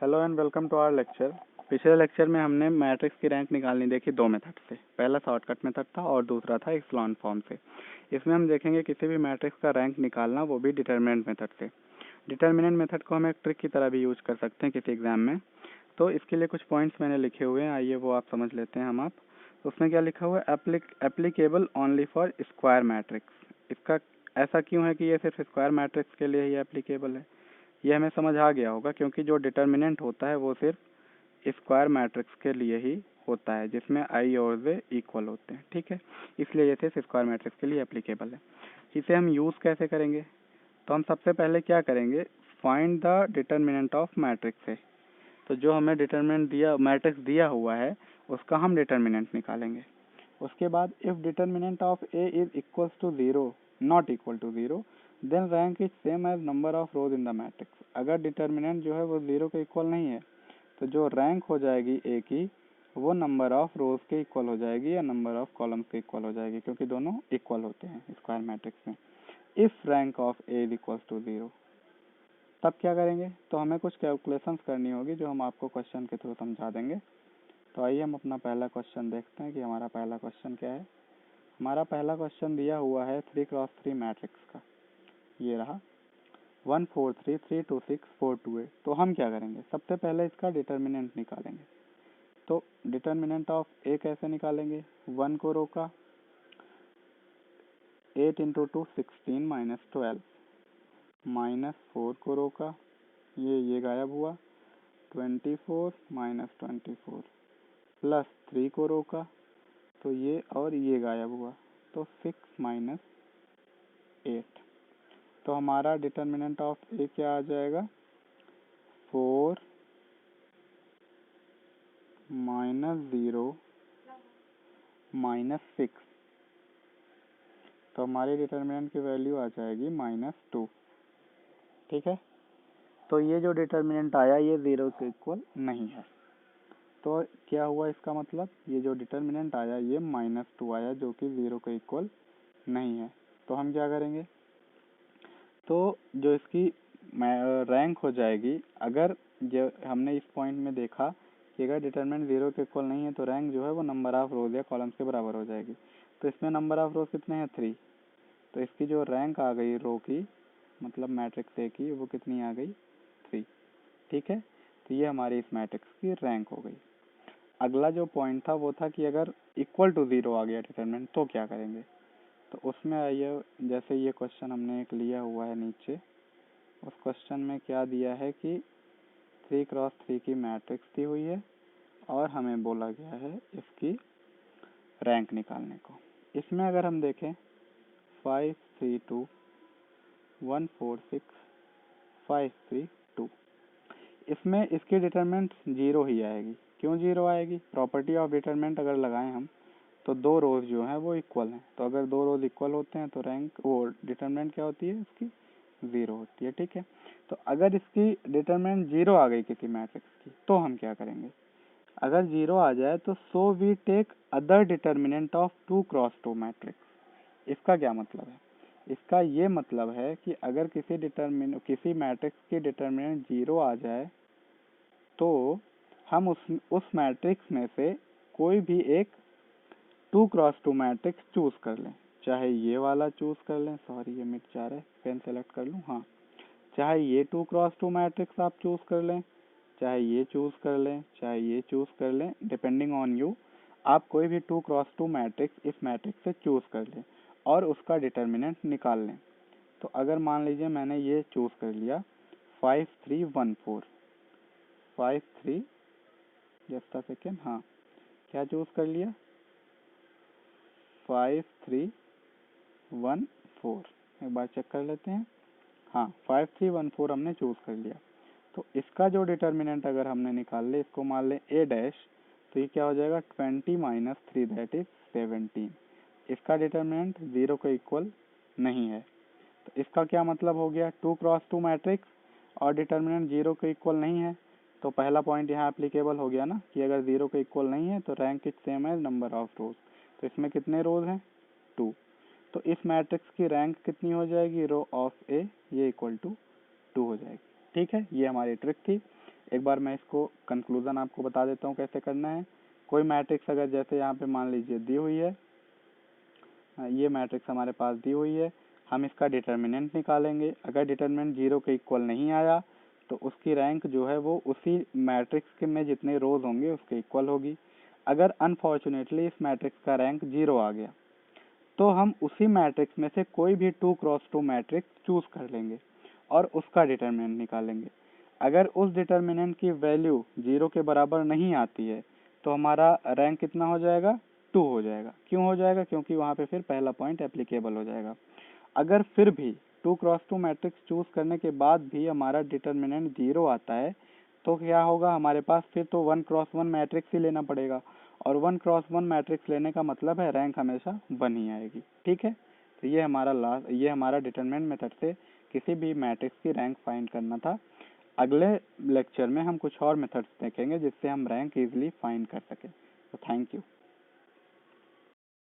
Hello and welcome to our lecture. पिछले lecture में हमने मैट्रिक्स की रैंक निकालनी देखी दो मेथड से। पहला शॉर्टकट मेथड था और दूसरा था एक्सलॉन फॉर्म से। इसमें हम देखेंगे किसी भी मैट्रिक्स का रैंक निकालना, वो भी डिटर्मिनेंट मेथड से। डिटर्मिनेंट मेथड को हम एक ट्रिक की तरह भी यूज कर सकते हैं किसी एग्जाम में। तो इसके लिए कुछ पॉइंट्स मैंने लिखे हुए हैं, आइए वो आप समझ लेते हैं हम आप। तो उसमें क्या लिखा हुआ है, applicable only for square matrix. इसका ऐसा क्यों है कि ये सिर्फ स्क्वायर मैट्रिक्स के लिए ही एप्लीकेबल है? ये हमें समझ आ गया होगा क्योंकि जो डिटर्मिनेंट होता है वो सिर्फ स्क्वायर मैट्रिक्स के लिए ही होता है जिसमें आई और जे इक्वल होते हैं, ठीक है। इसलिए ये सिर्फ स्क्वायर मैट्रिक्स के लिए एप्लीकेबल है। इसे हम यूज़ कैसे करेंगे? तो हम सबसे पहले क्या करेंगे, find the determinant of matrix है। तो जो हमें डिटर्मिनेंट दिया, मैट्रिक्स दिया हुआ है, उसका हम डिटर्मिनेंट निकालेंगे। उसके बाद if determinant of A is equals to zero, not equal to zero, then rank is same as number of rows in the matrix. अगर डिटर्मिनेंट जो है वो जीरो के इक्वल नहीं है तो जो रैंक हो जाएगी ए की, वो नंबर ऑफ रोज के इक्वल हो जाएगी या नंबर ऑफ कॉलम्स के इक्वल हो जाएगी, क्योंकि दोनों इक्वल होते हैं स्क्वायर मैट्रिक्स में। If rank of A is equals to zero, तब क्या करेंगे? तो हमें कुछ कैलकुलेशंस करनी होगी जो हम आपको क्वेश्चन के थ्रू समझा देंगे। तो आइए हम अपना पहला क्वेश्चन देखते हैं कि हमारा पहला क्वेश्चन क्या है। हमारा पहला क्वेश्चन दिया हुआ है 3x3 मैट्रिक्स का। ये रहा 1 4 3 3 2 6 4 2 8। तो हम क्या करेंगे, सबसे पहले इसका डिटर्मिनेंट निकालेंगे। तो डिटर्मिनेंट ऑफ ए कैसे निकालेंगे? 1 को रोका, 8 इंटू 2 16 माइनस 12, माइनस 4 को रोका, ये गायब हुआ, 24 माइनस 24, प्लस 3 को रोका तो ये और ये गायब हुआ, तो 6 माइनस 8। तो हमारा डिटर्मिनेंट ऑफ ए क्या आ जाएगा, 4 माइनस 0 माइनस 6। तो हमारे डिटर्मिनेंट की वैल्यू आ जाएगी -2, ठीक है। तो ये जो डिटर्मिनेंट आया ये 0 के इक्वल नहीं है। तो क्या हुआ इसका मतलब, ये जो डिटर्मिनेंट आया ये -2 आया जो कि 0 के इक्वल नहीं है। तो हम क्या करेंगे, तो जो इसकी रैंक हो जाएगी, अगर जो हमने इस पॉइंट में देखा कि अगर डिटरमिनेंट 0 के इक्वल नहीं है तो रैंक जो है वो नंबर ऑफ रोज या कॉलम्स के बराबर हो जाएगी। तो इसमें नंबर ऑफ रोज कितने हैं, 3। तो इसकी जो रैंक आ गई रो की, मतलब मैट्रिक्स ए की, वो कितनी आ गई, 3, ठीक है। तो ये हमारी इस मैट्रिक्स की रैंक हो गई। अगला जो पॉइंट था वो था कि अगर इक्वल टू 0 आ गया डिटरमिनेंट तो क्या करेंगे। तो उसमें आइए, जैसे ये क्वेश्चन हमने एक लिया हुआ है नीचे, उस क्वेश्चन में क्या दिया है कि 3x3 की मैट्रिक्स दी हुई है और हमें बोला गया है इसकी रैंक निकालने को। इसमें अगर हम देखें 5 3 2 1 4 6 5 3 2, इसमें इसकी डिटरमिनेंट 0 ही आएगी। क्यों 0 आएगी? प्रॉपर्टी ऑफ डिटरमिनेंट अगर लगाएं हम तो दो रोज जो हैं वो इक्वल हैं। तो अगर दो रोज इक्वल होते हैं तो रैंक, वो डिटरमिनेंट क्या होती है इसकी, 0 होती है, ठीक है। तो अगर इसकी डिटरमिनेंट 0 आ गई किसी मैट्रिक्स की तो हम क्या करेंगे, अगर 0 आ जाए तो so we take other determinant of 2x2 matrix. इसका क्या मतलब है? इसका ये मतलब है कि अगर किसी मैट्रिक्स की डिटरमिनेंट 0 आ जाए तो हम उस मैट्रिक्स में से कोई भी एक 2x2 मैट्रिक्स चूज कर लें। चाहे ये वाला चूज कर लें, सॉरी ये मिट जा रहा है, पेन सेलेक्ट कर लूँ, हाँ। चाहे ये 2x2 मैट्रिक्स आप चूज कर लें, चाहे ये चूज कर लें, चाहे ये चूज कर लें, डिपेंडिंग ऑन यू। आप कोई भी 2x2 मैट्रिक्स इस मैट्रिक्स से चूज कर लें और उसका डिटर्मिनेंट निकाल लें। तो अगर मान लीजिए मैंने ये चूज कर लिया 5 3 1 4, 5 3, जस्ट अ सेकेंड, हाँ, क्या चूज कर लिया, 5 3 1 4। एक बार चेक कर लेते हैं, हाँ 5 3 1 4 हमने चूज कर लिया। तो इसका जो डिटर्मिनेंट अगर हमने निकाल ले, इसको मान ले ए डैश, तो ये क्या हो जाएगा, 20 माइनस 3 दैट इज 17। इसका डिटर्मिनेंट 0 के इक्वल नहीं है। तो इसका क्या मतलब हो गया, 2x2 मैट्रिक्स और डिटर्मिनेंट 0 के इक्वल नहीं है। तो पहला पॉइंट यहाँ एप्लीकेबल हो गया ना, कि अगर 0 के इक्वल नहीं है तो rank is same as number of rows. तो इसमें कितने रोज हैं, 2। तो इस मैट्रिक्स की रैंक कितनी हो जाएगी, रो ऑफ ए, ये इक्वल टू 2 हो जाएगी, ठीक है। ये हमारी ट्रिक थी। एक बार मैं इसको कंक्लूजन आपको बता देता हूँ कैसे करना है। कोई मैट्रिक्स अगर जैसे यहाँ पे मान लीजिए दी हुई है, ये मैट्रिक्स हमारे पास दी हुई है, हम इसका डिटर्मिनेंट निकालेंगे। अगर डिटर्मिनेंट 0 के इक्वल नहीं आया तो उसकी रैंक जो है वो उसी मैट्रिक्स के में जितने रोज होंगे उसके इक्वल होगी। अगर अनफॉर्चुनेटली इस मैट्रिक्स का रैंक 0 आ गया तो हम उसी मैट्रिक्स में से कोई भी 2x2 मैट्रिक्स चूज कर लेंगे और उसका डिटर्मिनेंट निकालेंगे। अगर उस डिटर्मिनेंट की वैल्यू 0 के बराबर नहीं आती है तो हमारा रैंक कितना हो जाएगा, 2 हो जाएगा। क्यों हो जाएगा, क्योंकि वहाँ पे फिर पहला पॉइंट एप्लीकेबल हो जाएगा। अगर फिर भी 2x2 मैट्रिक्स चूज करने के बाद भी हमारा डिटर्मिनेंट 0 आता है तो क्या होगा, हमारे पास फिर तो 1x1 मैट्रिक्स ही लेना पड़ेगा, और 1x1 मैट्रिक्स लेने का मतलब है रैंक हमेशा 1 ही आएगी। ठीक है, तो ये हमारा डिटरमिनेंट मेथड से किसी भी मैट्रिक्स की रैंक फाइंड करना था। अगले लेक्चर में हम कुछ और मेथड्स देखेंगे जिससे हम रैंक इजीली फाइंड कर सकें। तो थैंक यू।